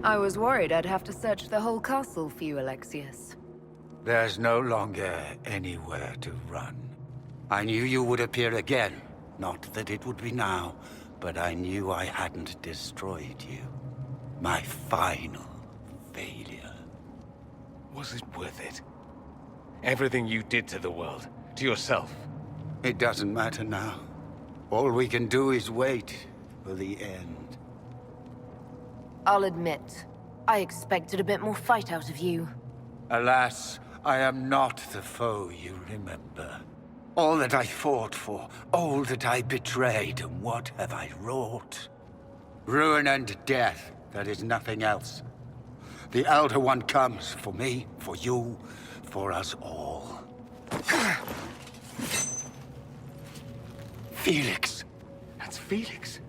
I was worried I'd have to search the whole castle for you, Alexius. There's no longer anywhere to run. I knew you would appear again. Not that it would be now, but I knew I hadn't destroyed you. My final failure. Was it worth it? Everything you did to the world, to yourself. It doesn't matter now. All we can do is wait for the end. I'll admit, I expected a bit more fight out of you. Alas, I am not the foe you remember. All that I fought for, all that I betrayed, and what have I wrought? Ruin and death, that is nothing else. The Elder One comes for me, for you, for us all. Felix. That's Felix.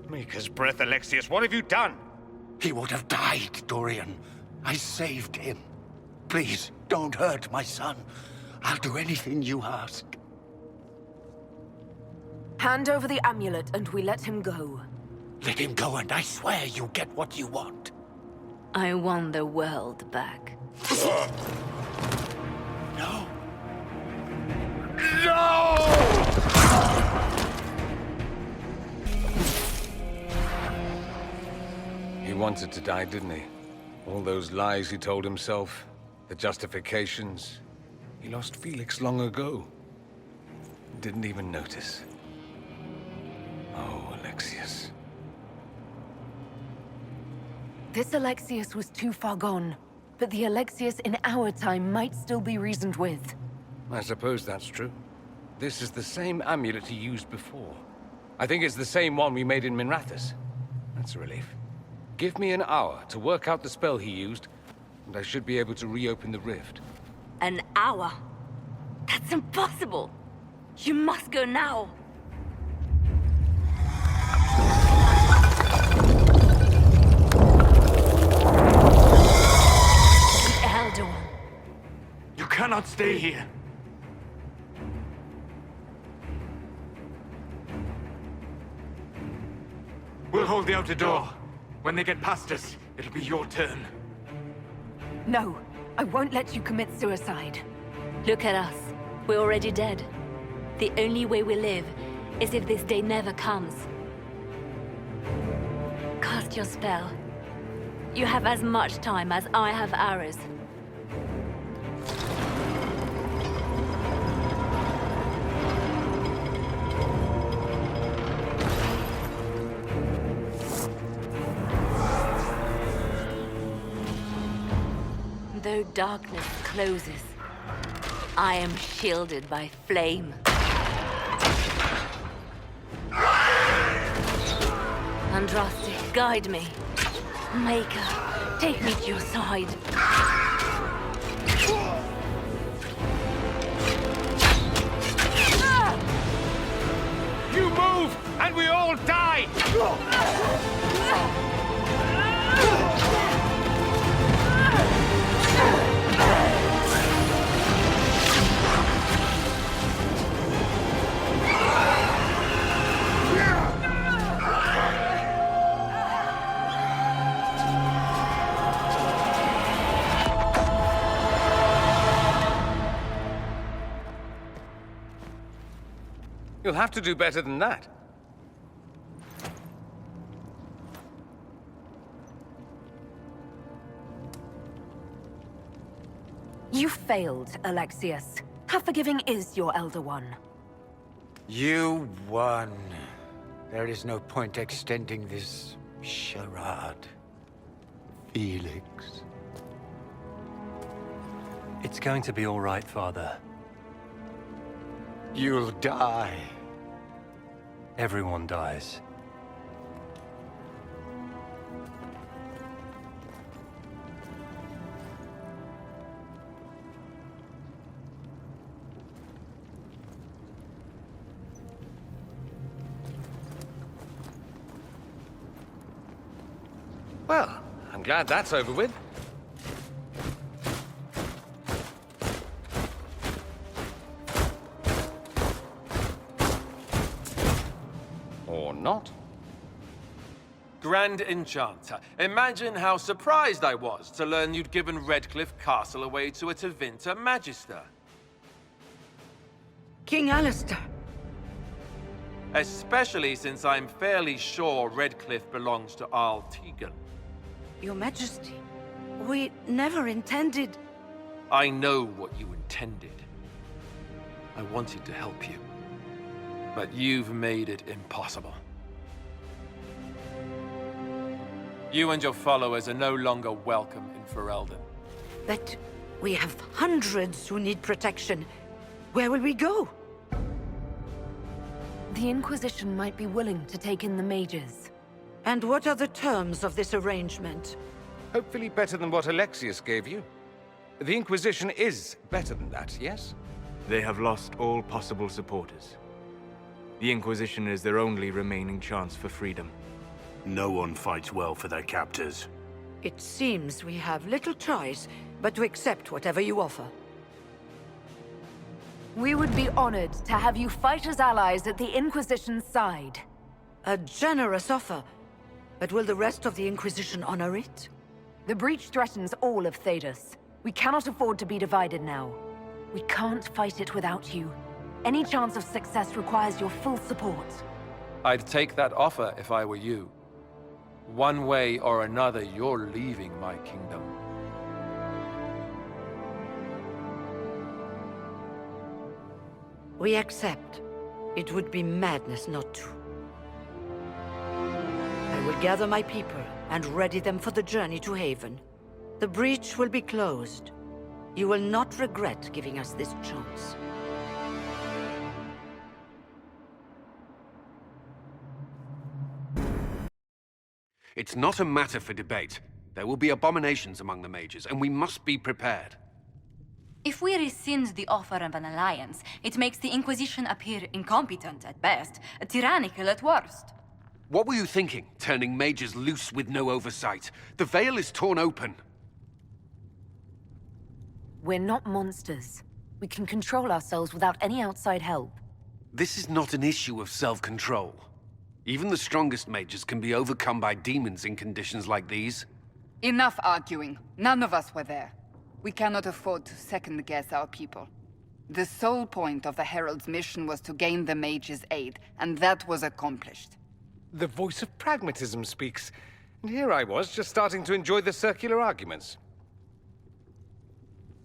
Maker's breath, Alexius, what have you done? He would have died, Dorian. I saved him. Please, don't hurt my son. I'll do anything you ask. Hand over the amulet and we let him go. Let him go and I swear you'll get what you want. I want the world back. No. No! He wanted to die, didn't he? All those lies he told himself, the justifications. He lost Felix long ago. Didn't even notice. Oh, Alexius. This Alexius was too far gone, but the Alexius in our time might still be reasoned with. I suppose that's true. This is the same amulet he used before. I think it's the same one we made in Minrathous. That's a relief. Give me an hour to work out the spell he used, and I should be able to reopen the rift. An hour? That's impossible! You must go now! The Elder One. You cannot stay here! We'll hold the outer door. When they get past us, it'll be your turn. No, I won't let you commit suicide. Look at us. We're already dead. The only way we live is if this day never comes. Cast your spell. You have as much time as I have hours. Though darkness closes, I am shielded by flame. Andraste, guide me. Maker, take me to your side. You move, and we all die! You'll have to do better than that. You failed, Alexius. How forgiving is your Elder One? You won. There is no point extending this charade. Felix. It's going to be all right, Father. You'll die. Everyone dies. Well, I'm glad that's over with. Or not. Grand Enchanter, imagine how surprised I was to learn you'd given Redcliffe Castle away to a Tevinter Magister. King Alistair. Especially since I'm fairly sure Redcliffe belongs to Arl Tegan. Your Majesty, we never intended... I know what you intended. I wanted to help you. But you've made it impossible. You and your followers are no longer welcome in Ferelden. But we have hundreds who need protection. Where will we go? The Inquisition might be willing to take in the mages. And what are the terms of this arrangement? Hopefully better than what Alexius gave you. The Inquisition is better than that, yes? They have lost all possible supporters. The Inquisition is their only remaining chance for freedom. No one fights well for their captors. It seems we have little choice but to accept whatever you offer. We would be honored to have you fight as allies at the Inquisition's side. A generous offer. But will the rest of the Inquisition honor it? The breach threatens all of Thedas. We cannot afford to be divided now. We can't fight it without you. Any chance of success requires your full support. I'd take that offer if I were you. One way or another, you're leaving my kingdom. We accept. It would be madness not to. I will gather my people and ready them for the journey to Haven. The breach will be closed. You will not regret giving us this chance. It's not a matter for debate. There will be abominations among the mages, and we must be prepared. If we rescind the offer of an alliance, it makes the Inquisition appear incompetent at best, tyrannical at worst. What were you thinking, turning mages loose with no oversight? The veil is torn open. We're not monsters. We can control ourselves without any outside help. This is not an issue of self-control. Even the strongest mages can be overcome by demons in conditions like these. Enough arguing. None of us were there. We cannot afford to second-guess our people. The sole point of the Herald's mission was to gain the mage's aid, and that was accomplished. The voice of pragmatism speaks. And here I was, just starting to enjoy the circular arguments.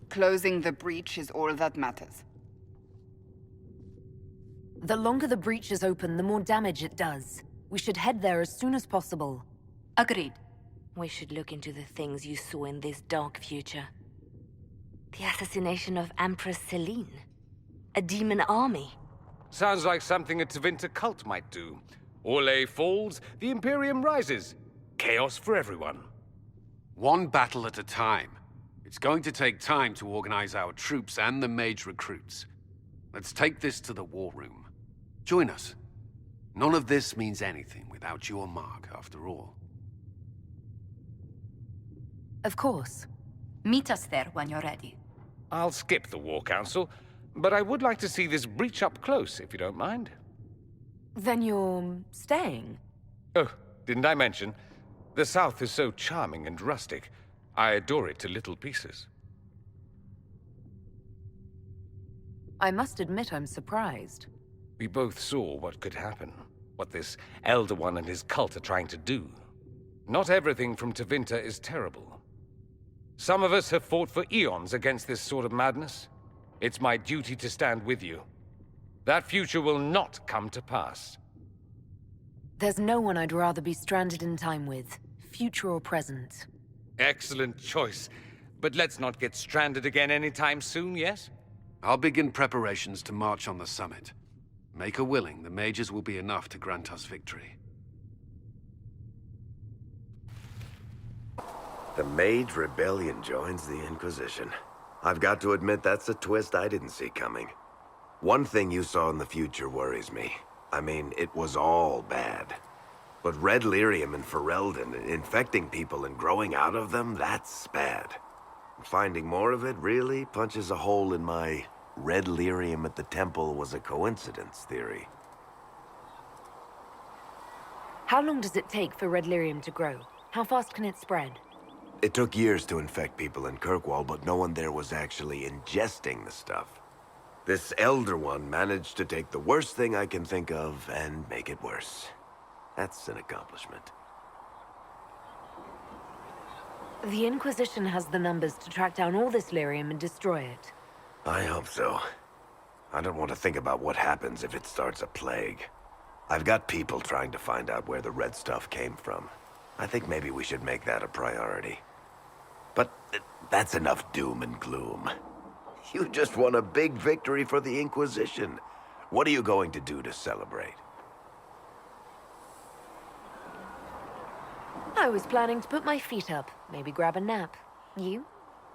Closing the breach is all that matters. The longer the breach is open, the more damage it does. We should head there as soon as possible. Agreed. We should look into the things you saw in this dark future. The assassination of Empress Celine. A demon army. Sounds like something a Tevinter cult might do. Orlais falls, the Imperium rises. Chaos for everyone. One battle at a time. It's going to take time to organize our troops and the mage recruits. Let's take this to the war room. Join us. None of this means anything without your mark, after all. Of course. Meet us there when you're ready. I'll skip the War Council, but I would like to see this breach up close, if you don't mind. Then you're staying? Oh, didn't I mention? The South is so charming and rustic. I adore it to little pieces. I must admit I'm surprised. We both saw what could happen, what this Elder One and his cult are trying to do. Not everything from Tevinter is terrible. Some of us have fought for eons against this sort of madness. It's my duty to stand with you. That future will not come to pass. There's no one I'd rather be stranded in time with, future or present. Excellent choice. But let's not get stranded again anytime soon, yes? I'll begin preparations to march on the summit. Make a willing, the mages will be enough to grant us victory. The Mage Rebellion joins the Inquisition. I've got to admit that's a twist I didn't see coming. One thing you saw in the future worries me. I mean, it was all bad. But Red Lyrium and Ferelden, infecting people and growing out of them, that's bad. Finding more of it really punches a hole in my Red Lyrium at the temple was a coincidence theory. How long does it take for red lyrium to grow? How fast can it spread? It took years to infect people in Kirkwall, but no one there was actually ingesting the stuff. This Elder One managed to take the worst thing I can think of and make it worse. That's an accomplishment. The Inquisition has the numbers to track down all this lyrium and destroy it. I hope so. I don't want to think about what happens if it starts a plague. I've got people trying to find out where the red stuff came from. I think maybe we should make that a priority. But that's enough doom and gloom. You just won a big victory for the Inquisition. What are you going to do to celebrate? I was planning to put my feet up, maybe grab a nap. You?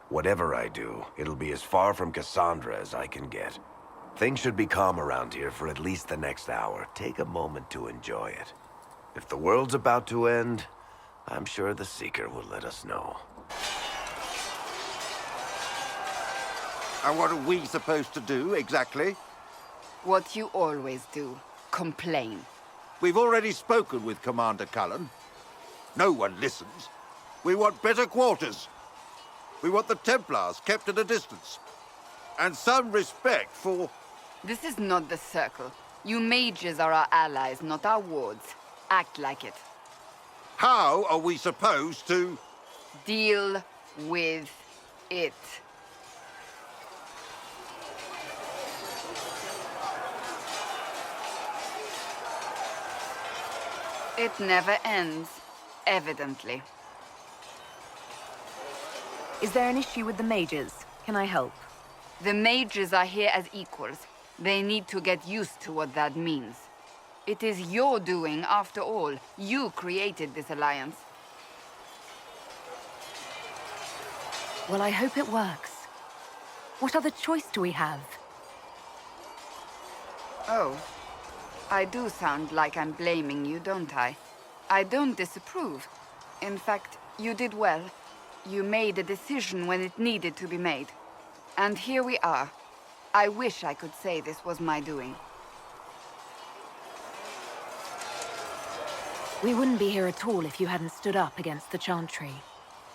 Whatever I do, it'll be as far from Cassandra as I can get. Things should be calm around here for at least the next hour. Take a moment to enjoy it. If the world's about to end, I'm sure the Seeker will let us know. And what are we supposed to do, exactly? What you always do. Complain. We've already spoken with Commander Cullen. No one listens. We want better quarters. We want the Templars kept at a distance. And some respect for... This is not the Circle. You mages are our allies, not our wards. Act like it. How are we supposed to... Deal with it. It never ends, evidently. Is there an issue with the mages? Can I help? The mages are here as equals. They need to get used to what that means. It is your doing, after all. You created this alliance. Well, I hope it works. What other choice do we have? Oh. I do sound like I'm blaming you, don't I? I don't disapprove. In fact, you did well. You made a decision when it needed to be made. And here we are. I wish I could say this was my doing. We wouldn't be here at all if you hadn't stood up against the Chantry.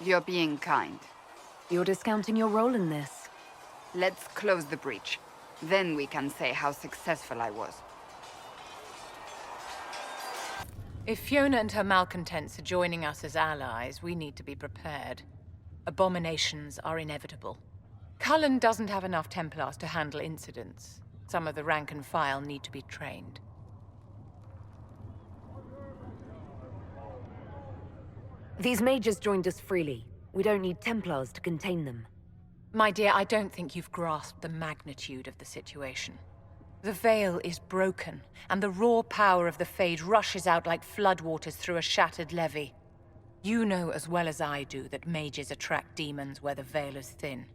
You're being kind. You're discounting your role in this. Let's close the breach. Then we can say how successful I was. If Fiona and her malcontents are joining us as allies, we need to be prepared. Abominations are inevitable. Cullen doesn't have enough Templars to handle incidents. Some of the rank and file need to be trained. These mages joined us freely. We don't need Templars to contain them. My dear, I don't think you've grasped the magnitude of the situation. The veil is broken, and the raw power of the Fade rushes out like floodwaters through a shattered levee. You know as well as I do that mages attract demons where the veil is thin.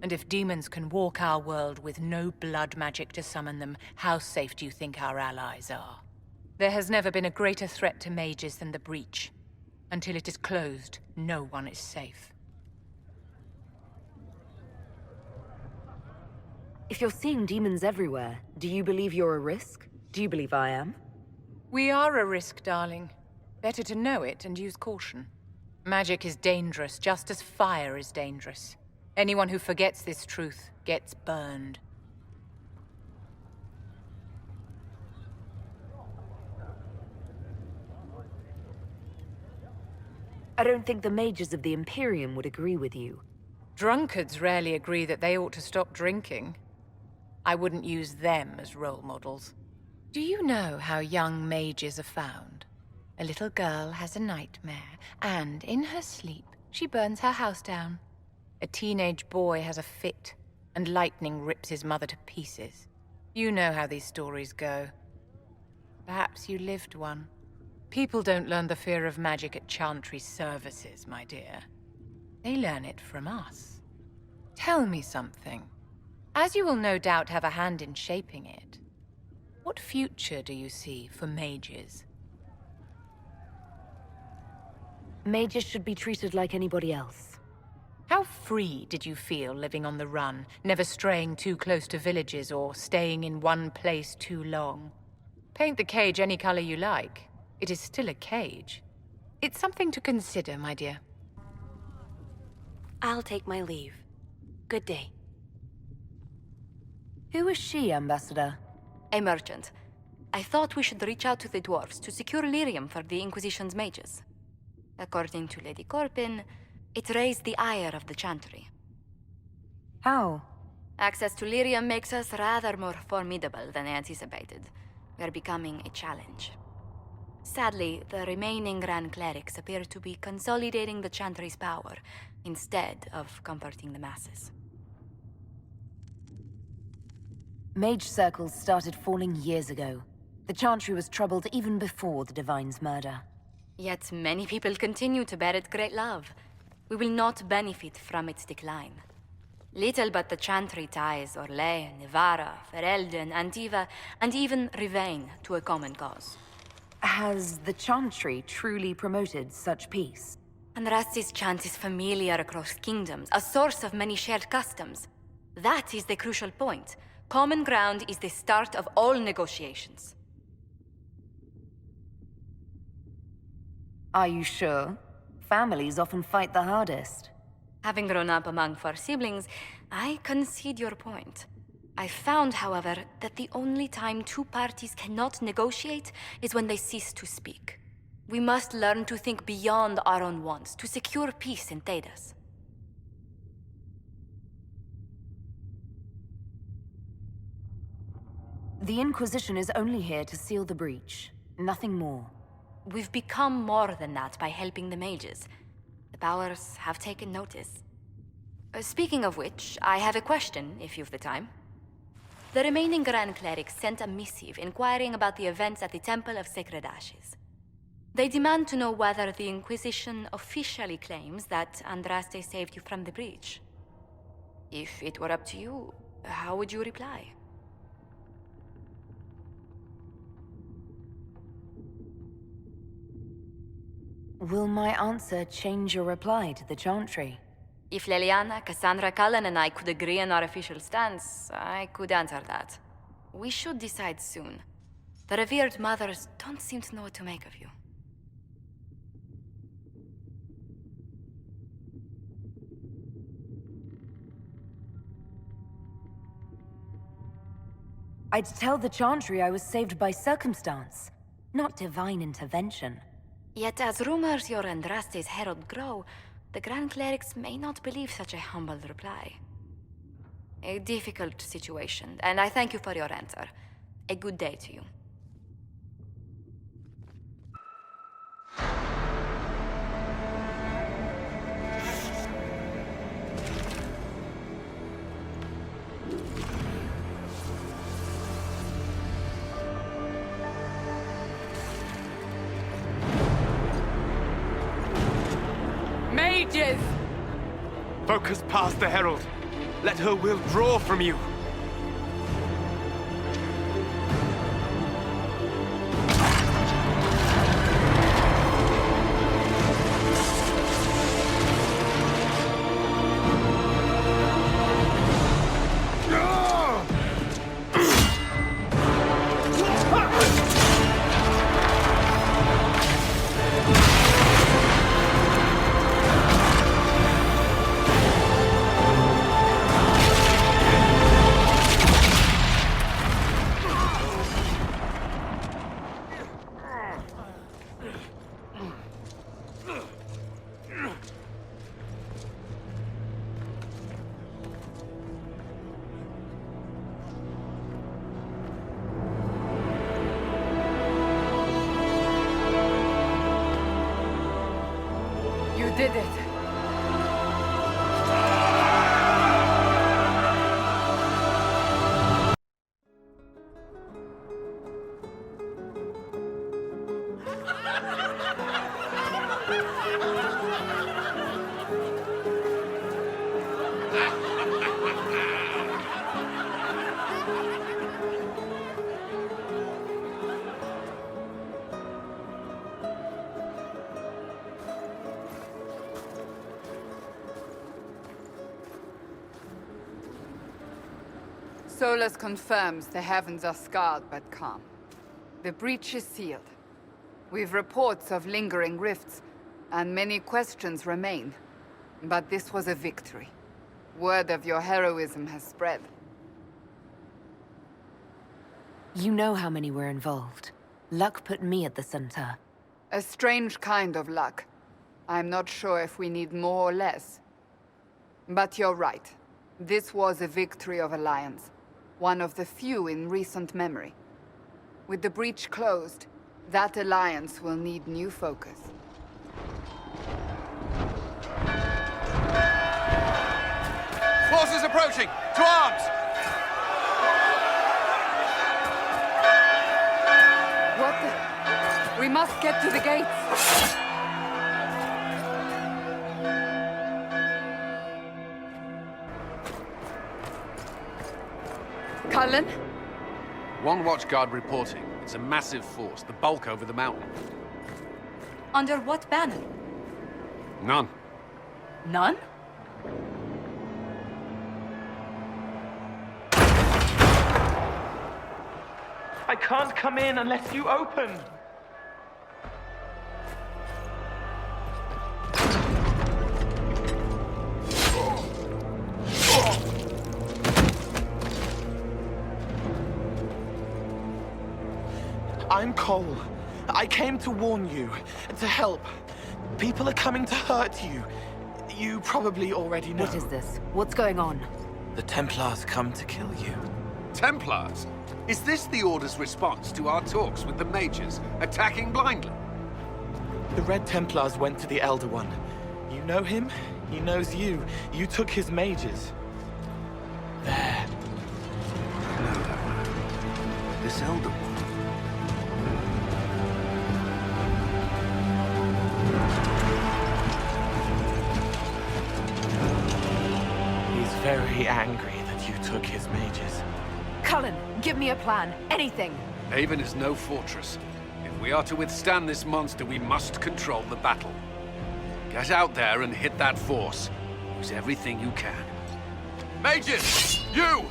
And if demons can walk our world with no blood magic to summon them, how safe do you think our allies are? There has never been a greater threat to mages than the breach. Until it is closed, no one is safe. If you're seeing demons everywhere, do you believe you're a risk? Do you believe I am? We are a risk, darling. Better to know it and use caution. Magic is dangerous, just as fire is dangerous. Anyone who forgets this truth gets burned. I don't think the mages of the Imperium would agree with you. Drunkards rarely agree that they ought to stop drinking. I wouldn't use them as role models. Do you know how young mages are found? A little girl has a nightmare, and in her sleep, she burns her house down. A teenage boy has a fit, and lightning rips his mother to pieces. You know how these stories go. Perhaps you lived one. People don't learn the fear of magic at Chantry services, my dear. They learn it from us. Tell me something. As you will no doubt have a hand in shaping it, what future do you see for mages? Mages should be treated like anybody else. How free did you feel living on the run, never straying too close to villages or staying in one place too long? Paint the cage any color you like. It is still a cage. It's something to consider, my dear. I'll take my leave. Good day. Who is she, Ambassador? A merchant. I thought we should reach out to the dwarves to secure lyrium for the Inquisition's mages. According to Lady Corpin, it raised the ire of the Chantry. How? Access to lyrium makes us rather more formidable than anticipated. We're becoming a challenge. Sadly, the remaining Grand Clerics appear to be consolidating the Chantry's power, instead of comforting the masses. Mage circles started falling years ago. The Chantry was troubled even before the Divine's murder. Yet many people continue to bear it great love. We will not benefit from its decline. Little but the Chantry ties Orlais, Nevarra, Ferelden, Antiva, and even Rivain to a common cause. Has the Chantry truly promoted such peace? Andraste's chant is familiar across kingdoms, a source of many shared customs. That is the crucial point. Common ground is the start of all negotiations. Are you sure? Families often fight the hardest. Having grown up among four siblings, I concede your point. I found, however, that the only time two parties cannot negotiate is when they cease to speak. We must learn to think beyond our own wants to secure peace in Thedas. The Inquisition is only here to seal the breach, nothing more. We've become more than that by helping the mages. The powers have taken notice. Speaking of which, I have a question, if you've the time. The remaining Grand Clerics sent a missive inquiring about the events at the Temple of Sacred Ashes. They demand to know whether the Inquisition officially claims that Andraste saved you from the breach. If it were up to you, how would you reply? Will my answer change your reply to the Chantry? If Leliana, Cassandra, Cullen, and I could agree on our official stance, I could answer that. We should decide soon. The revered mothers don't seem to know what to make of you. I'd tell the Chantry I was saved by circumstance, not divine intervention. Yet as rumors your Andraste's herald grow, the Grand Clerics may not believe such a humble reply. A difficult situation, and I thank you for your answer. A good day to you. Mages! Focus past the Herald. Let her will draw from you. You did it. Solas confirms the heavens are scarred but calm. The breach is sealed. We've reports of lingering rifts, and many questions remain. But this was a victory. Word of your heroism has spread. You know how many were involved. Luck put me at the center. A strange kind of luck. I'm not sure if we need more or less. But you're right. This was a victory of Alliance. One of the few in recent memory. With the breach closed, that Alliance will need new focus. Forces approaching! To arms! What the... We must get to the gates! Cullen? One watchguard reporting. It's a massive force, the bulk over the mountain. Under what banner? None. None? I can't come in unless you open. I'm Cole. I came to warn you, to help. People are coming to hurt you. You probably already know. What is this? What's going on? The Templars come to kill you. Templars? Is this the Order's response to our talks with the mages, attacking blindly? The Red Templars went to the Elder One. You know him? He knows you. You took his mages. There. I know that one. This Elder One. He's very angry that you took his mages. Cullen, give me a plan. Anything. Haven is no fortress. If we are to withstand this monster, we must control the battle. Get out there and hit that force. Use everything you can. Mages! You!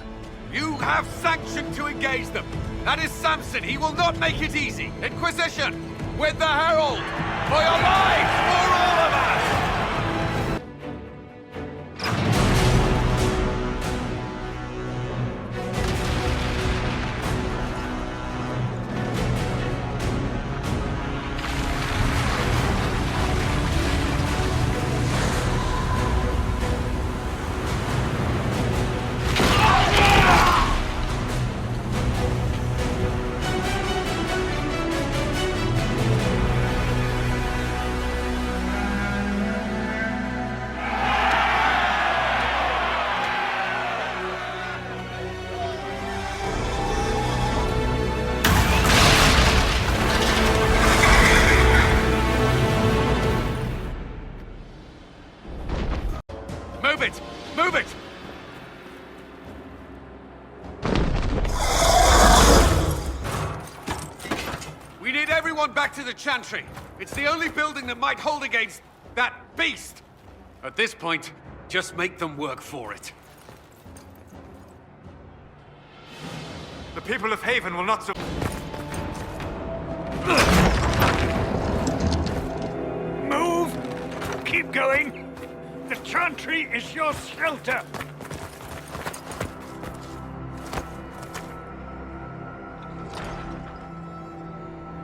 You have sanction to engage them! That is Samson! He will not make it easy! Inquisition! With the Herald! For your lives! For all of us! Move it! Move it! We need everyone back to the Chantry. It's the only building that might hold against that beast. At this point, just make them work for it. The people of Haven will not Move! Keep going! The Chantry is your shelter!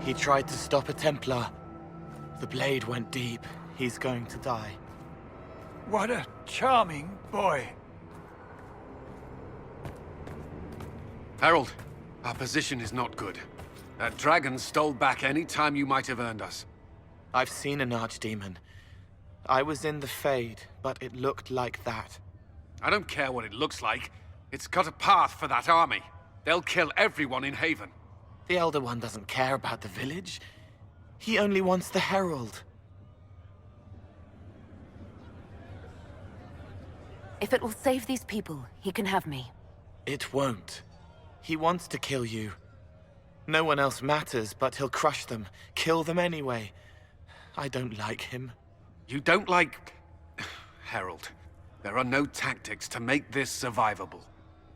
He tried to stop a Templar. The blade went deep. He's going to die. What a charming boy. Harold, our position is not good. That dragon stole back any time you might have earned us. I've seen an archdemon. I was in the Fade, but it looked like that. I don't care what it looks like. It's got a path for that army. They'll kill everyone in Haven. The Elder One doesn't care about the village. He only wants the Herald. If it will save these people, he can have me. It won't. He wants to kill you. No one else matters, but he'll crush them, kill them anyway. I don't like him. You don't like... Herald, there are no tactics to make this survivable.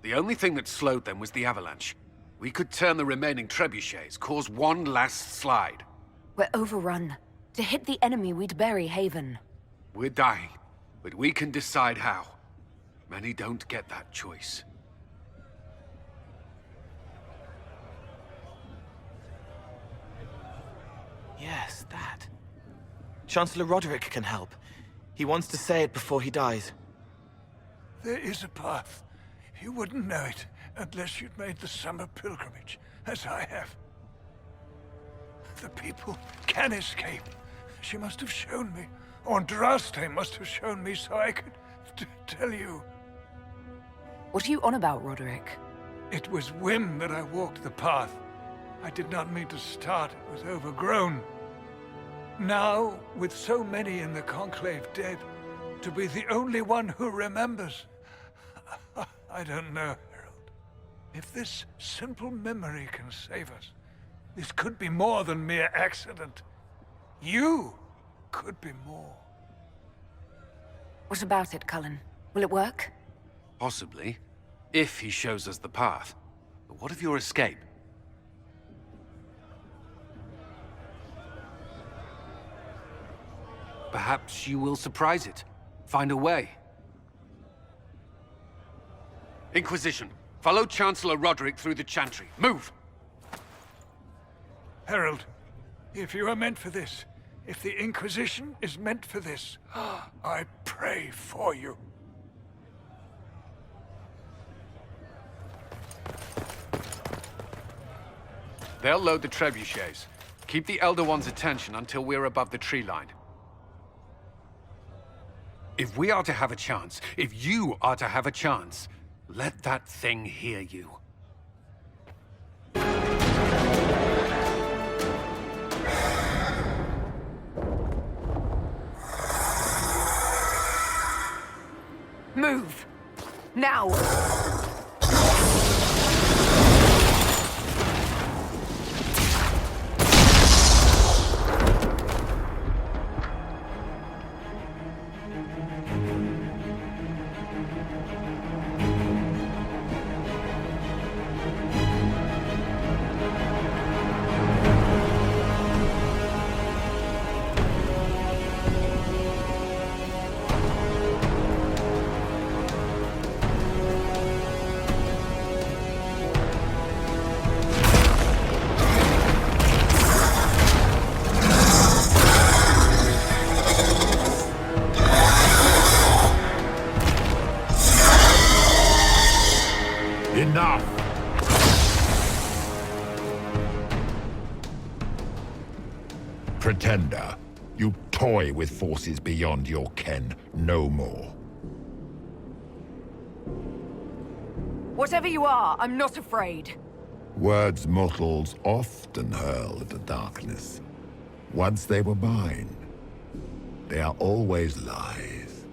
The only thing that slowed them was the avalanche. We could turn the remaining trebuchets, cause one last slide. We're overrun. To hit the enemy, we'd bury Haven. We're dying, but we can decide how. Many don't get that choice. Yes, that. Chancellor Roderick can help. He wants to say it before he dies. There is a path. You wouldn't know it unless you'd made the summer pilgrimage, as I have. The people can escape. She must have shown me. Or Andraste must have shown me so I could tell you. What are you on about, Roderick? It was whim that I walked the path. I did not mean to start. It was overgrown. Now, with so many in the Conclave dead, to be the only one who remembers... I don't know, Herald. If this simple memory can save us, this could be more than mere accident. You could be more. What about it, Cullen? Will it work? Possibly, if he shows us the path. But what of your escape? Perhaps you will surprise it. Find a way. Inquisition, follow Chancellor Roderick through the Chantry. Move! Herald, if you are meant for this, if the Inquisition is meant for this, I pray for you. They'll load the trebuchets. Keep the Elder One's attention until we're above the tree line. If we are to have a chance, if you are to have a chance, let that thing hear you. Move! Now! Enough! Pretender, you toy with forces beyond your ken no more. Whatever you are, I'm not afraid. Words mortals often hurl at the darkness. Once they were mine, they are always lies.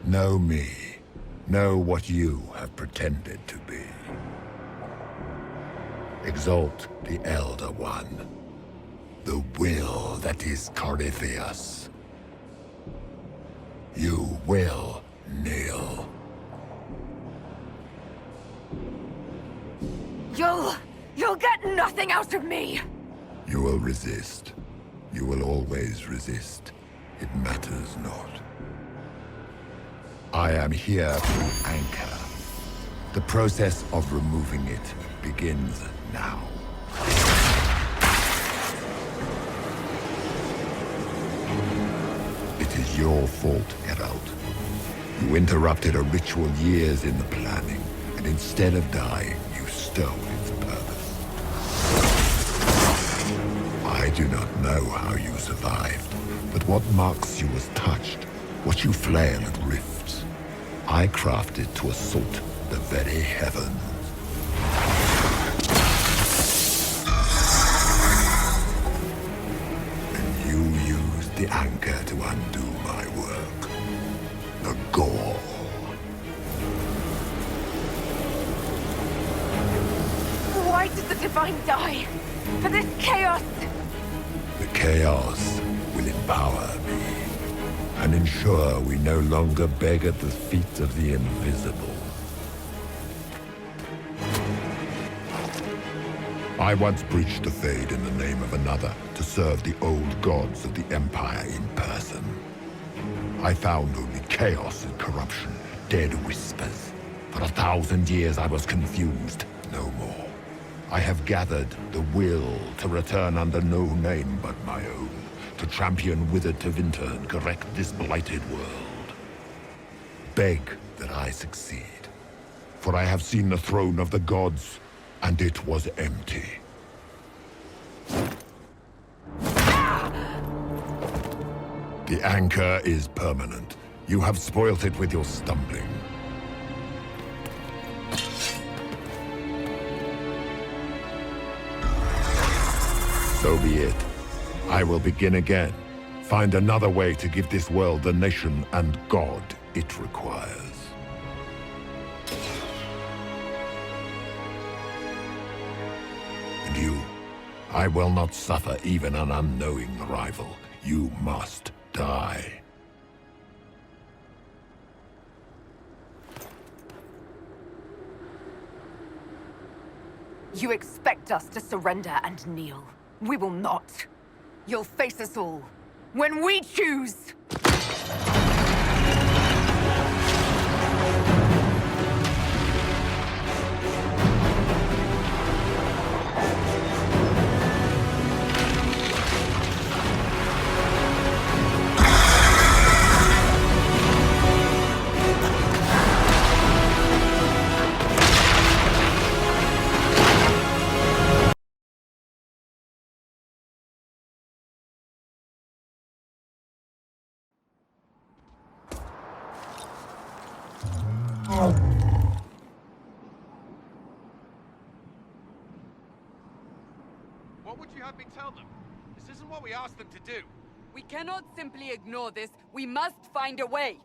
Know me. Know what you have pretended to be. Exalt the Elder One. The will that is Corypheus. You will kneel. You'll get nothing out of me! You will resist. You will always resist. It matters not. I am here to anchor. The process of removing it begins now. It is your fault, Herald. You interrupted a ritual years in the planning, and instead of dying, you stole its purpose. I do not know how you survived, but what marks you as touched, what you flail at rifts, I crafted to assault the very heavens. And you used the anchor to undo my work. The gore. Why did the Divine die? For this chaos? The chaos will empower me and ensure we no longer beg at the feet of the invisible. I once breached the Fade in the name of another to serve the old gods of the Empire in person. I found only chaos and corruption, dead whispers. For 1,000 years I was confused, no more. I have gathered the will to return under no name but my own, to champion Withered Tevinter and correct this blighted world. Beg that I succeed, for I have seen the throne of the gods, and it was empty. The anchor is permanent. You have spoilt it with your stumbling. So be it. I will begin again. Find another way to give this world the nation and God it requires. And you, I will not suffer even an unknowing rival. You must die. You expect us to surrender and kneel. We will not. You'll face us all. When we choose! What would you have me tell them? This isn't what we asked them to do. We cannot simply ignore this. We must find a way.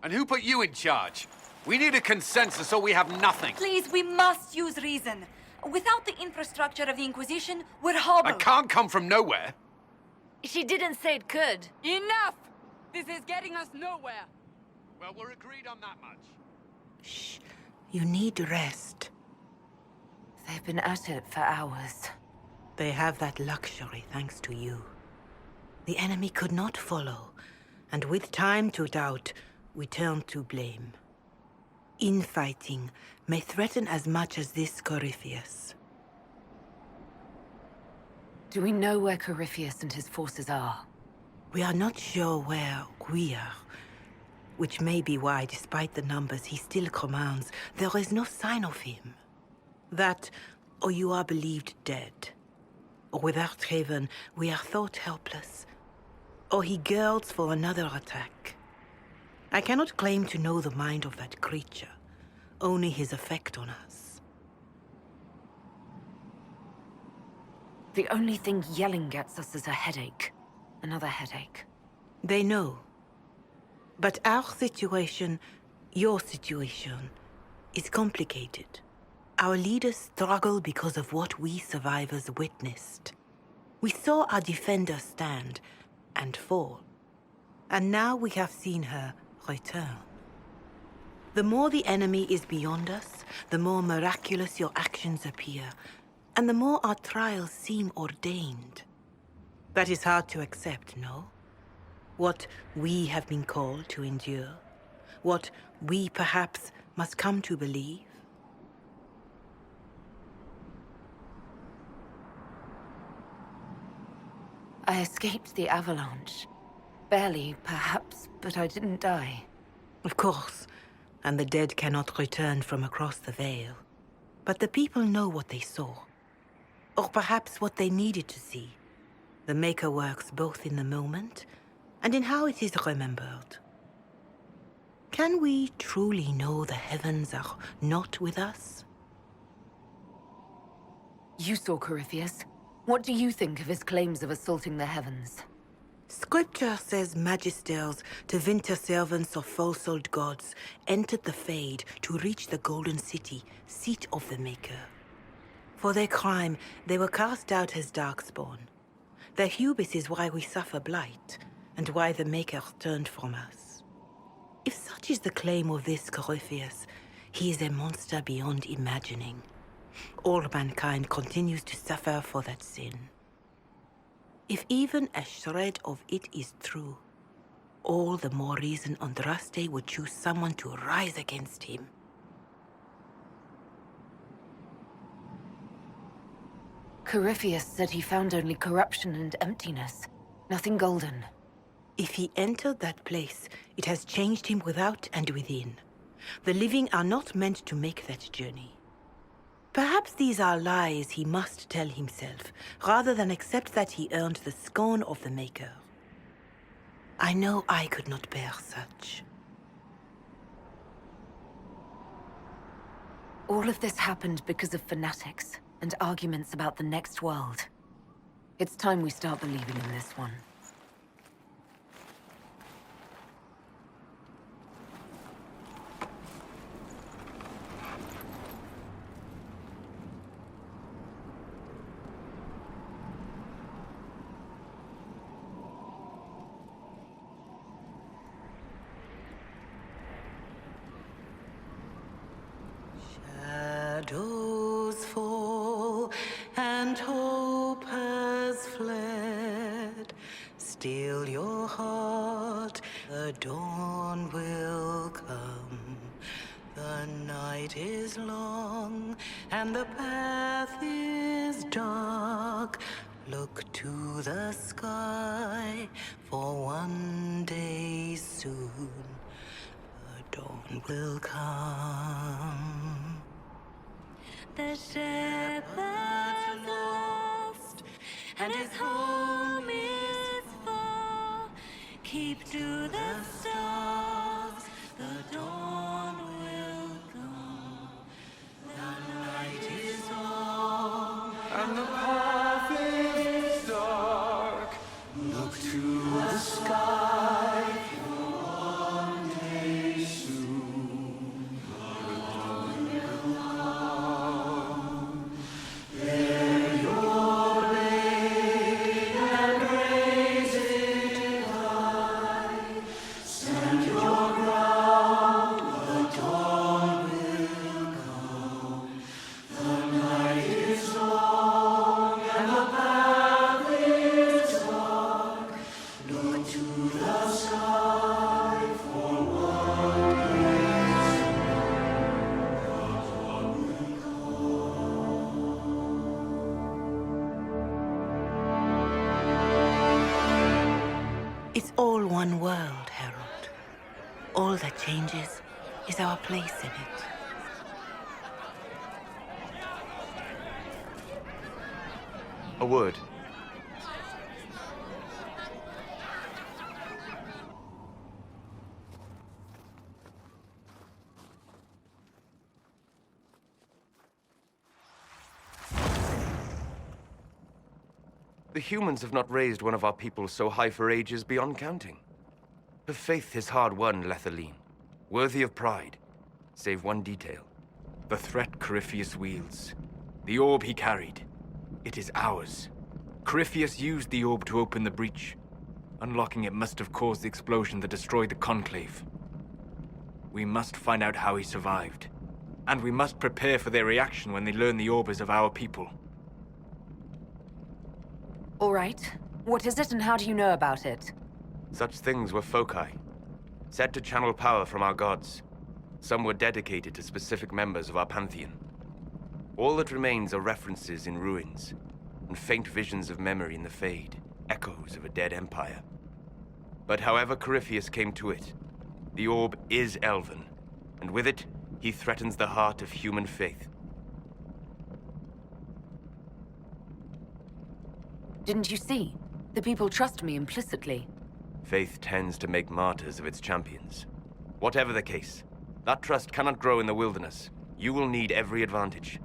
And who put you in charge? We need a consensus or we have nothing. Please, we must use reason. Without the infrastructure of the Inquisition, we're hobbled. I can't come from nowhere. She didn't say it could. Enough! This is getting us nowhere. Well, we're agreed on that much. Shh. You need rest. They've been at it for hours. They have that luxury thanks to you. The enemy could not follow, and with time to doubt, we turn to blame. Infighting may threaten as much as this Corypheus. Do we know where Corypheus and his forces are? We are not sure where we are, which may be why, despite the numbers he still commands, there is no sign of him. That, or you are believed dead. Or without Haven, we are thought helpless. Or he girds for another attack. I cannot claim to know the mind of that creature, only his effect on us. The only thing yelling gets us is a headache. Another headache. They know. But our situation, your situation, is complicated. Our leaders struggle because of what we survivors witnessed. We saw our defender stand and fall. And now we have seen her return. The more the enemy is beyond us, the more miraculous your actions appear, and the more our trials seem ordained. That is hard to accept, no? What we have been called to endure, what we perhaps must come to believe. I escaped the avalanche. Barely, perhaps, but I didn't die. Of course, and the dead cannot return from across the veil. But the people know what they saw. Or perhaps what they needed to see. The Maker works both in the moment and in how it is remembered. Can we truly know the heavens are not with us? You saw Corypheus. What do you think of his claims of assaulting the heavens? Scripture says magisters, Tevinter servants of false-old gods, entered the Fade to reach the Golden City, seat of the Maker. For their crime, they were cast out as Darkspawn. Their hubris is why we suffer blight, and why the Maker turned from us. If such is the claim of this Corypheus, he is a monster beyond imagining. All mankind continues to suffer for that sin. If even a shred of it is true, all the more reason Andraste would choose someone to rise against him. Corypheus said he found only corruption and emptiness. Nothing golden. If he entered that place, it has changed him without and within. The living are not meant to make that journey. Perhaps these are lies he must tell himself, rather than accept that he earned the scorn of the Maker. I know I could not bear such. All of this happened because of fanatics and arguments about the next world. It's time we start believing in this one. Shadows fall and hope has fled. Still your heart, the dawn will come. The night is long and the path is dark. Look to the sky, for one day soon the dawn will come. The shepherd's lost, and his home is far. Keep to the stars, the dawn will come. The night is long, and the path is dark. Look to the sky, for one day soon the dawn will come. Bear your blade and raise it high. Stand your ground, the dawn will come. The night is long and the path is dark. Look to the sky, for one day soon the dawn will come. It's all one world, Harold. All that changes is our place in it. A word. The humans have not raised one of our people so high for ages beyond counting. Her faith is hard-won, Lethaline, worthy of pride, save one detail. The threat Corypheus wields. The orb he carried. It is ours. Corypheus used the orb to open the breach. Unlocking it must have caused the explosion that destroyed the Conclave. We must find out how he survived. And we must prepare for their reaction when they learn the orb is of our people. All right. What is it and how do you know about it? Such things were foci, said to channel power from our gods. Some were dedicated to specific members of our pantheon. All that remains are references in ruins, and faint visions of memory in the Fade, echoes of a dead empire. But however Corypheus came to it, the orb is Elven, and with it, he threatens the heart of human faith. Didn't you see? The people trust me implicitly. Faith tends to make martyrs of its champions. Whatever the case, that trust cannot grow in the wilderness. You will need every advantage.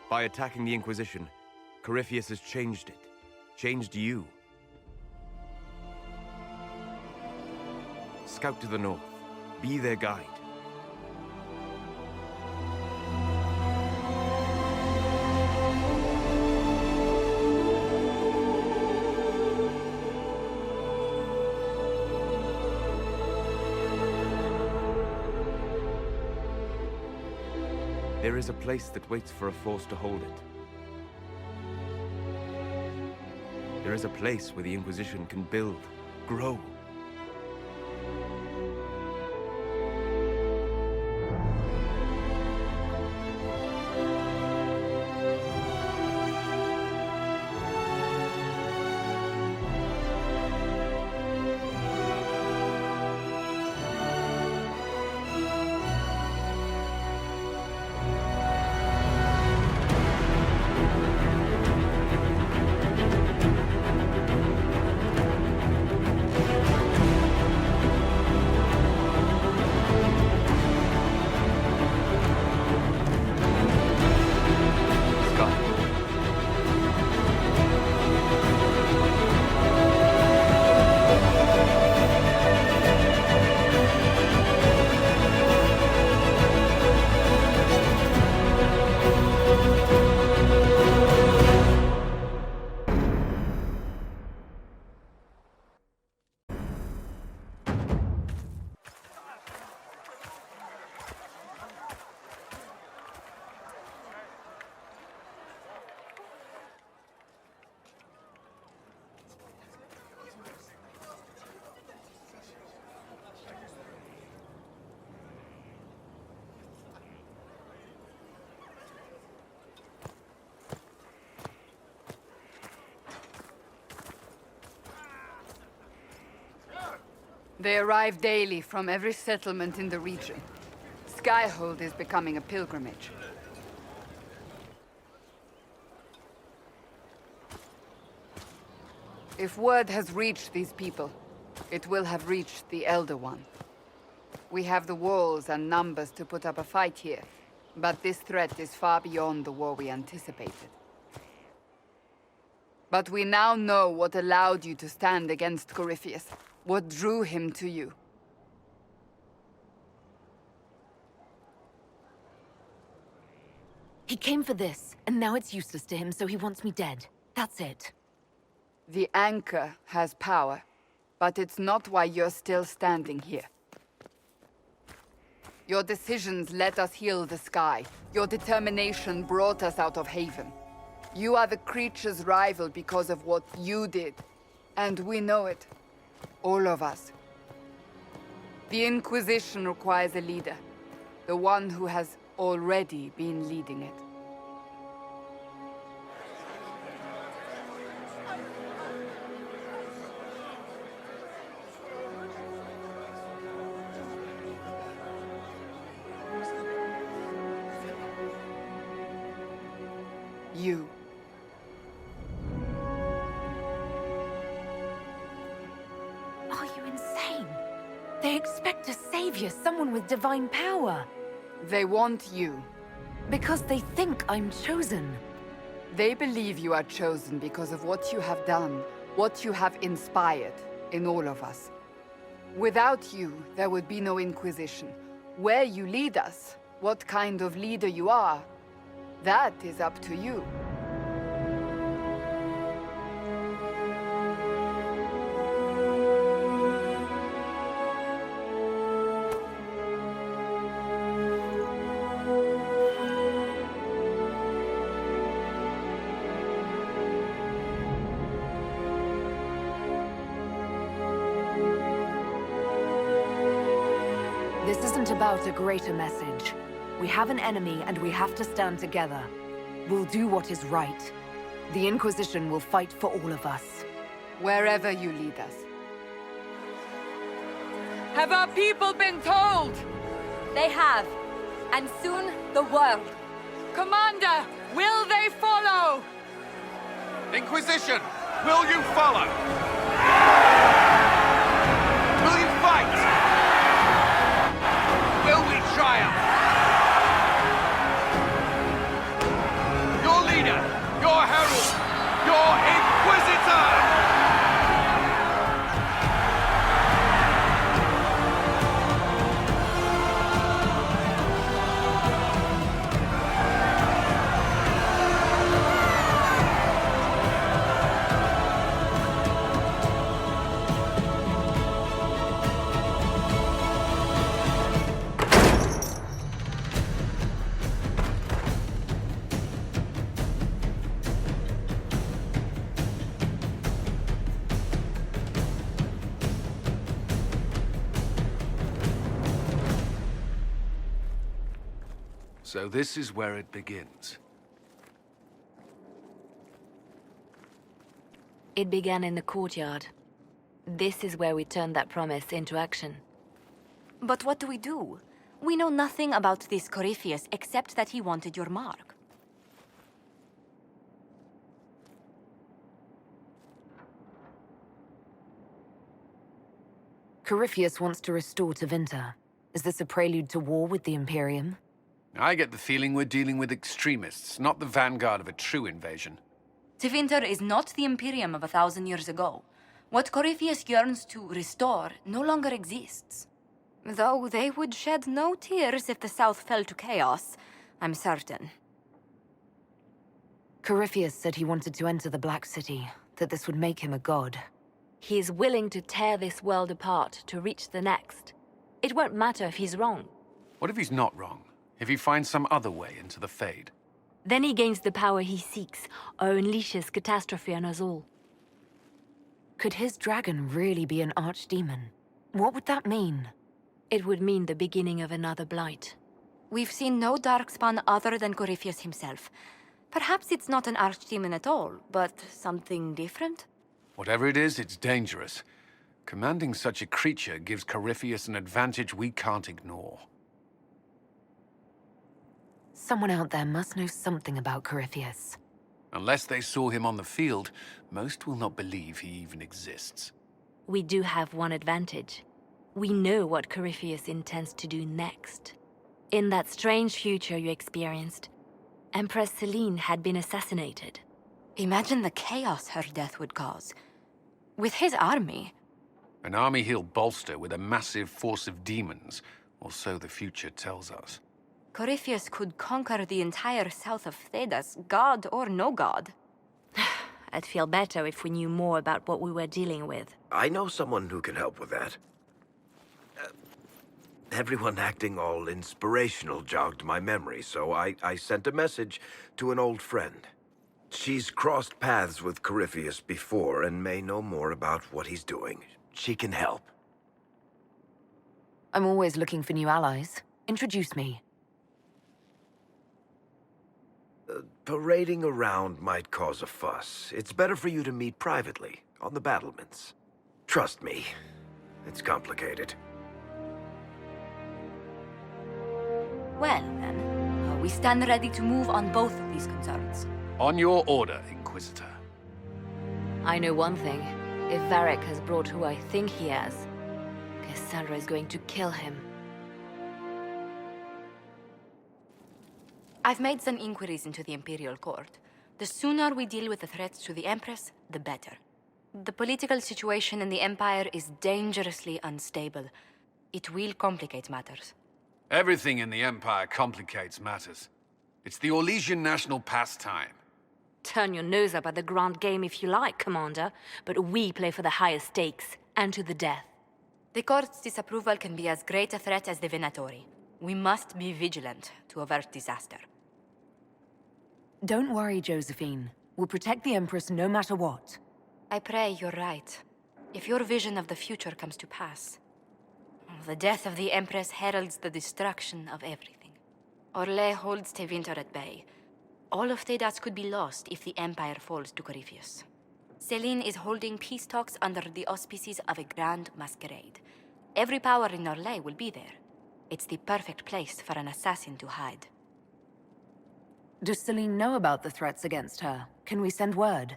By attacking the Inquisition, Corypheus has changed it. Changed you. Scout to the north. Be their guide. There is a place that waits for a force to hold it. There is a place where the Inquisition can build, grow. They arrive daily from every settlement in the region. Skyhold is becoming a pilgrimage. If word has reached these people, it will have reached the Elder One. We have the walls and numbers to put up a fight here, but this threat is far beyond the war we anticipated. But we now know what allowed you to stand against Corypheus. What drew him to you? He came for this, and now it's useless to him, so he wants me dead. That's it. The Anchor has power, but it's not why you're still standing here. Your decisions let us heal the sky. Your determination brought us out of Haven. You are the creature's rival because of what you did, and we know it. All of us. The Inquisition requires a leader. The one who has already been leading it. You. Are you insane? They expect a savior, someone with divine power. They want you. Because they think I'm chosen. They believe you are chosen because of what you have done, what you have inspired in all of us. Without you, there would be no Inquisition. Where you lead us, what kind of leader you are, that is up to you. This isn't about a greater message. We have an enemy and we have to stand together. We'll do what is right. The Inquisition will fight for all of us. Wherever you lead us. Have our people been told? They have. And soon, the world. Commander, will they follow? Inquisition, will you follow? Will you fight? Will we triumph? Your leader, your herald, your Inquisitor! So this is where it begins. It began in the courtyard. This is where we turned that promise into action. But what do we do? We know nothing about this Corypheus except that he wanted your mark. Corypheus wants to restore Tevinter. Is this a prelude to war with the Imperium? I get the feeling we're dealing with extremists, not the vanguard of a true invasion. Tevinter is not the Imperium of 1,000 years ago. What Corypheus yearns to restore no longer exists. Though they would shed no tears if the South fell to chaos, I'm certain. Corypheus said he wanted to enter the Black City, that this would make him a god. He is willing to tear this world apart to reach the next. It won't matter if he's wrong. What if he's not wrong? If he finds some other way into the Fade? Then he gains the power he seeks, or unleashes catastrophe on us all. Could his dragon really be an archdemon? What would that mean? It would mean the beginning of another blight. We've seen no darkspawn other than Corypheus himself. Perhaps it's not an archdemon at all, but something different? Whatever it is, it's dangerous. Commanding such a creature gives Corypheus an advantage we can't ignore. Someone out there must know something about Corypheus. Unless they saw him on the field, most will not believe he even exists. We do have one advantage. We know what Corypheus intends to do next. In that strange future you experienced, Empress Selene had been assassinated. Imagine the chaos her death would cause. With his army. An army he'll bolster with a massive force of demons, or so the future tells us. Corypheus could conquer the entire south of Thedas, god or no god. I'd feel better if we knew more about what we were dealing with. I know someone who can help with that. Everyone acting all inspirational jogged my memory, so I sent a message to an old friend. She's crossed paths with Corypheus before and may know more about what he's doing. She can help. I'm always looking for new allies. Introduce me. Parading around might cause a fuss. It's better for you to meet privately, on the battlements. Trust me, it's complicated. Well, then, we stand ready to move on both of these concerns. On your order, Inquisitor. I know one thing. If Varric has brought who I think he has, Cassandra is going to kill him. I've made some inquiries into the Imperial Court. The sooner we deal with the threats to the Empress, the better. The political situation in the Empire is dangerously unstable. It will complicate matters. Everything in the Empire complicates matters. It's the Orlesian national pastime. Turn your nose up at the grand game if you like, Commander, but we play for the highest stakes, and to the death. The Court's disapproval can be as great a threat as the Venatori. We must be vigilant to avert disaster. Don't worry, Josephine. We'll protect the Empress no matter what. I pray you're right. If your vision of the future comes to pass, the death of the Empress heralds the destruction of everything. Orlais holds Tevinter at bay. All of Thedas could be lost if the Empire falls to Corypheus. Selene is holding peace talks under the auspices of a grand masquerade. Every power in Orlais will be there. It's the perfect place for an assassin to hide. Does Selene know about the threats against her? Can we send word?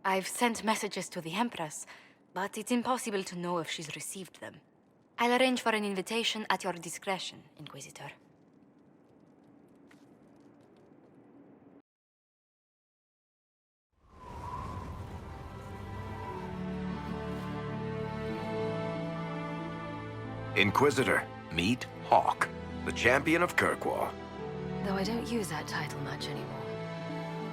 I've sent messages to the Empress, but it's impossible to know if she's received them. I'll arrange for an invitation at your discretion, Inquisitor. Inquisitor, meet Hawk, the champion of Kirkwall. Though I don't use that title much anymore.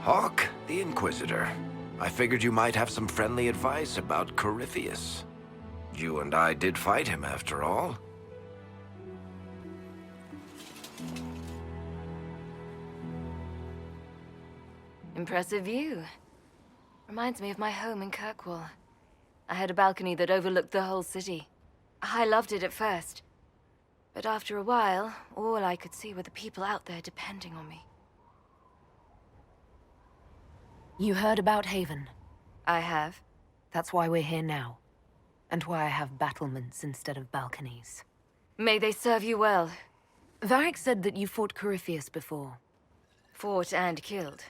Hawk, the Inquisitor. I figured you might have some friendly advice about Corypheus. You and I did fight him, after all. Impressive view. Reminds me of my home in Kirkwall. I had a balcony that overlooked the whole city. I loved it at first. But after a while, all I could see were the people out there depending on me. You heard about Haven? I have. That's why we're here now. And why I have battlements instead of balconies. May they serve you well. Varric said that you fought Corypheus before. Fought and killed.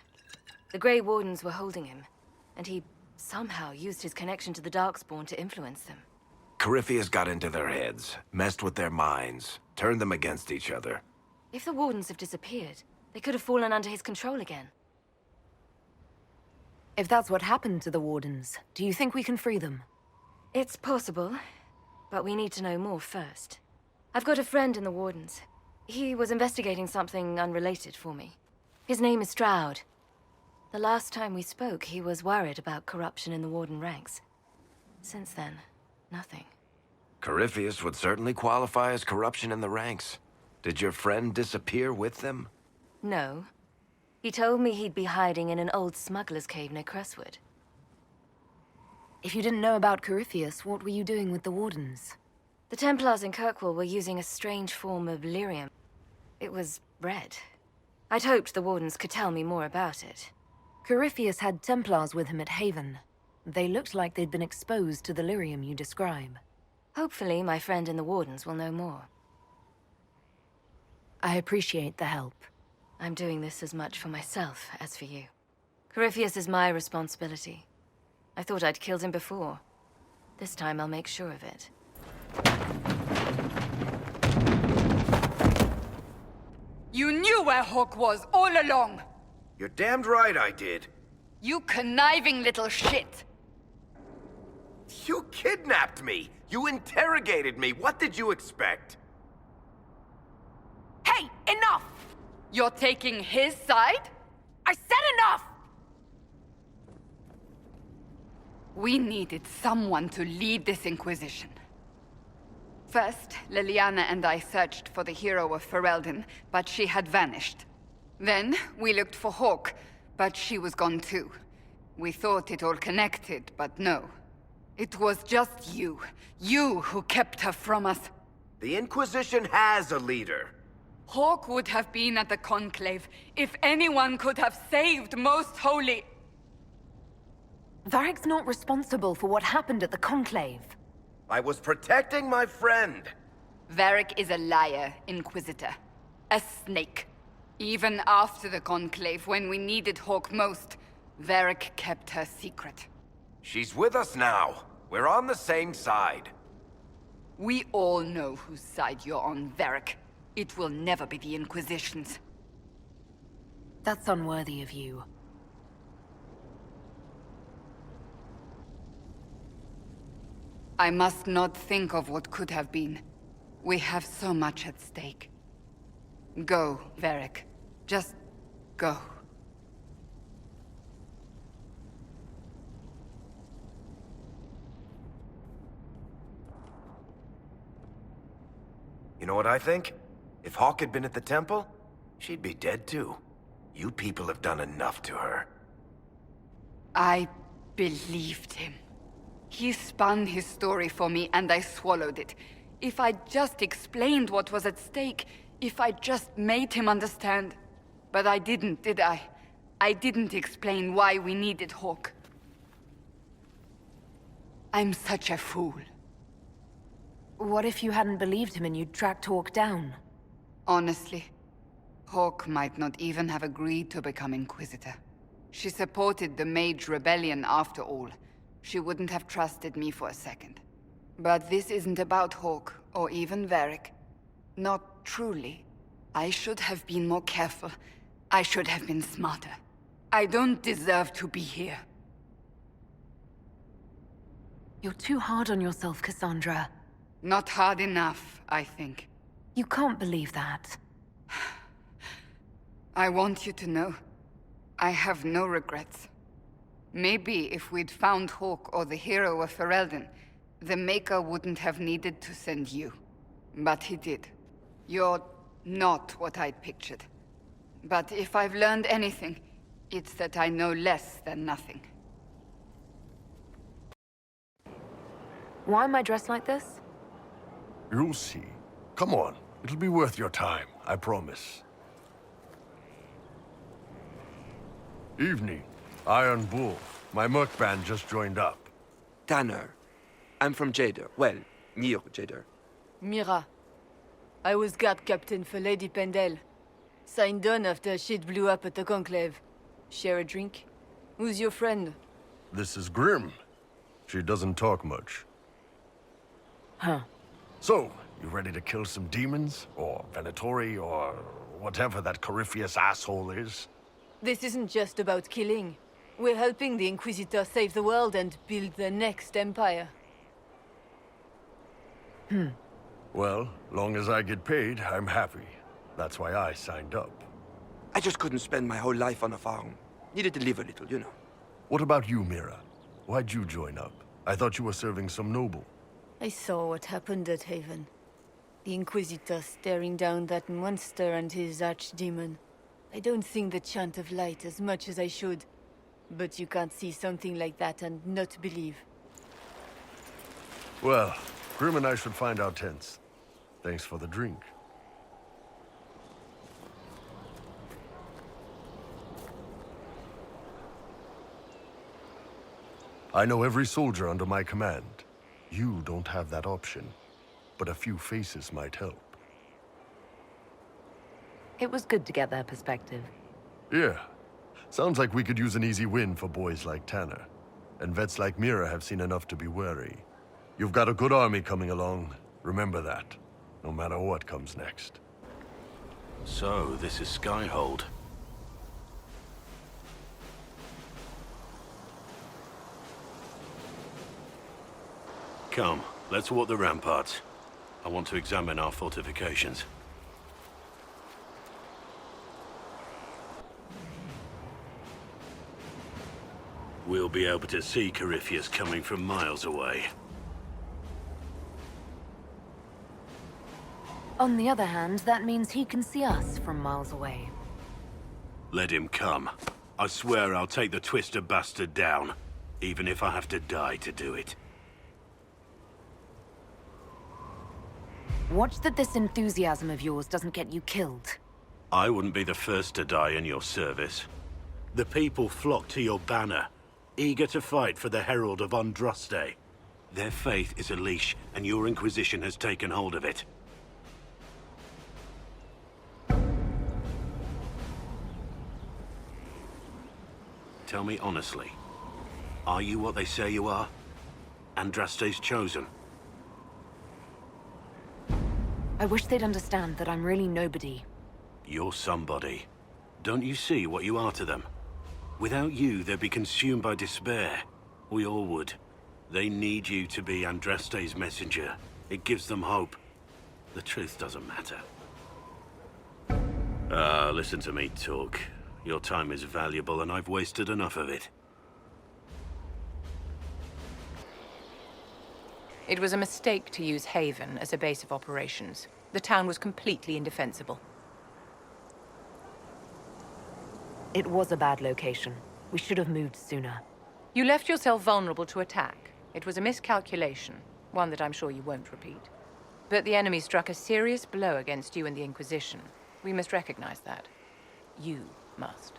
The Grey Wardens were holding him, and he somehow used his connection to the Darkspawn to influence them. Corypheus got into their heads, messed with their minds, turned them against each other. If the Wardens have disappeared, they could have fallen under his control again. If that's what happened to the Wardens, do you think we can free them? It's possible, but we need to know more first. I've got a friend in the Wardens. He was investigating something unrelated for me. His name is Stroud. The last time we spoke, he was worried about corruption in the Warden ranks. Since then, nothing. Corypheus would certainly qualify as corruption in the ranks. Did your friend disappear with them? No. He told me he'd be hiding in an old smuggler's cave near Crestwood. If you didn't know about Corypheus, what were you doing with the Wardens? The Templars in Kirkwall were using a strange form of lyrium. It was red. I'd hoped the Wardens could tell me more about it. Corypheus had Templars with him at Haven. They looked like they'd been exposed to the lyrium you describe. Hopefully, my friend in the Wardens will know more. I appreciate the help. I'm doing this as much for myself as for you. Corypheus is my responsibility. I thought I'd killed him before. This time I'll make sure of it. You knew where Hawk was all along! You're damned right I did. You conniving little shit! You kidnapped me! You interrogated me! What did you expect? Hey, enough! You're taking his side? I said enough! We needed someone to lead this Inquisition. First, Liliana and I searched for the hero of Ferelden, but she had vanished. Then, we looked for Hawk, but she was gone too. We thought it all connected, but no. It was just you. You who kept her from us. The Inquisition has a leader. Hawk would have been at the Conclave if anyone could have saved Most Holy. Varric's not responsible for what happened at the Conclave. I was protecting my friend. Varric is a liar, Inquisitor. A snake. Even after the Conclave, when we needed Hawk most, Varric kept her secret. She's with us now. We're on the same side. We all know whose side you're on, Varric. It will never be the Inquisition's. That's unworthy of you. I must not think of what could have been. We have so much at stake. Go, Varric. Just go. You know what I think? If Hawk had been at the temple, she'd be dead too. You people have done enough to her. I believed him. He spun his story for me and I swallowed it. If I just explained what was at stake, if I just made him understand. But I didn't, did I? I didn't explain why we needed Hawk. I'm such a fool. What if you hadn't believed him and you'd tracked Hawk down? Honestly, Hawk might not even have agreed to become Inquisitor. She supported the Mage Rebellion after all. She wouldn't have trusted me for a second. But this isn't about Hawk, or even Varric. Not truly. I should have been more careful. I should have been smarter. I don't deserve to be here. You're too hard on yourself, Cassandra. Not hard enough, I think. You can't believe that. I want you to know, I have no regrets. Maybe if we'd found Hawk or the hero of Ferelden, the Maker wouldn't have needed to send you. But he did. You're not what I'd pictured. But if I've learned anything, it's that I know less than nothing. Why am I dressed like this? You'll see. Come on, It'll be worth your time, I promise. Evening. Iron Bull. My merc band just joined up. Tanner. I'm from Jader. Well, near Jader. Mira. I was guard captain for Lady Pendel. Signed on after shit blew up at the Conclave. Share a drink? Who's your friend? This is Grim. She doesn't talk much. Huh. So, you ready to kill some demons? Or Venatori, or whatever that Corypheus asshole is? This isn't just about killing. We're helping the Inquisitor save the world and build the next empire. Well, long as I get paid, I'm happy. That's why I signed up. I just couldn't spend my whole life on a farm. Needed to live a little, you know. What about you, Mira? Why'd you join up? I thought you were serving some noble. I saw what happened at Haven. The Inquisitor staring down that monster and his archdemon. I don't sing the chant of light as much as I should. But you can't see something like that and not believe. Well, Grim and I should find our tents. Thanks for the drink. I know every soldier under my command. You don't have that option, but a few faces might help. It was good to get their perspective. Yeah. Sounds like we could use an easy win for boys like Tanner. And vets like Mira have seen enough to be wary. You've got a good army coming along. Remember that, no matter what comes next. So, this is Skyhold. Come, let's walk the ramparts. I want to examine our fortifications. We'll be able to see Corypheus coming from miles away. On the other hand, that means he can see us from miles away. Let him come. I swear I'll take the Twister bastard down, even if I have to die to do it. Watch that this enthusiasm of yours doesn't get you killed. I wouldn't be the first to die in your service. The people flock to your banner, eager to fight for the Herald of Andraste. Their faith is a leash, and your Inquisition has taken hold of it. Tell me honestly, are you what they say you are? Andraste's chosen? I wish they'd understand that I'm really nobody. You're somebody. Don't you see what you are to them? Without you, they'd be consumed by despair. We all would. They need you to be Andraste's messenger. It gives them hope. The truth doesn't matter. Listen to me talk. Your time is valuable, and I've wasted enough of it. It was a mistake to use Haven as a base of operations. The town was completely indefensible. It was a bad location. We should have moved sooner. You left yourself vulnerable to attack. It was a miscalculation, one that I'm sure you won't repeat. But the enemy struck a serious blow against you and the Inquisition. We must recognize that. You must.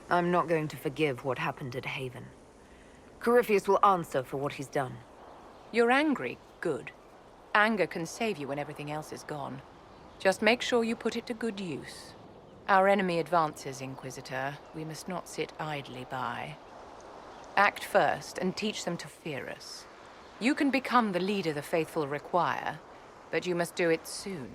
I'm not going to forgive what happened at Haven. Corypheus will answer for what he's done. You're angry? Good. Anger can save you when everything else is gone. Just make sure you put it to good use. Our enemy advances, Inquisitor. We must not sit idly by. Act first and teach them to fear us. You can become the leader the faithful require, but you must do it soon.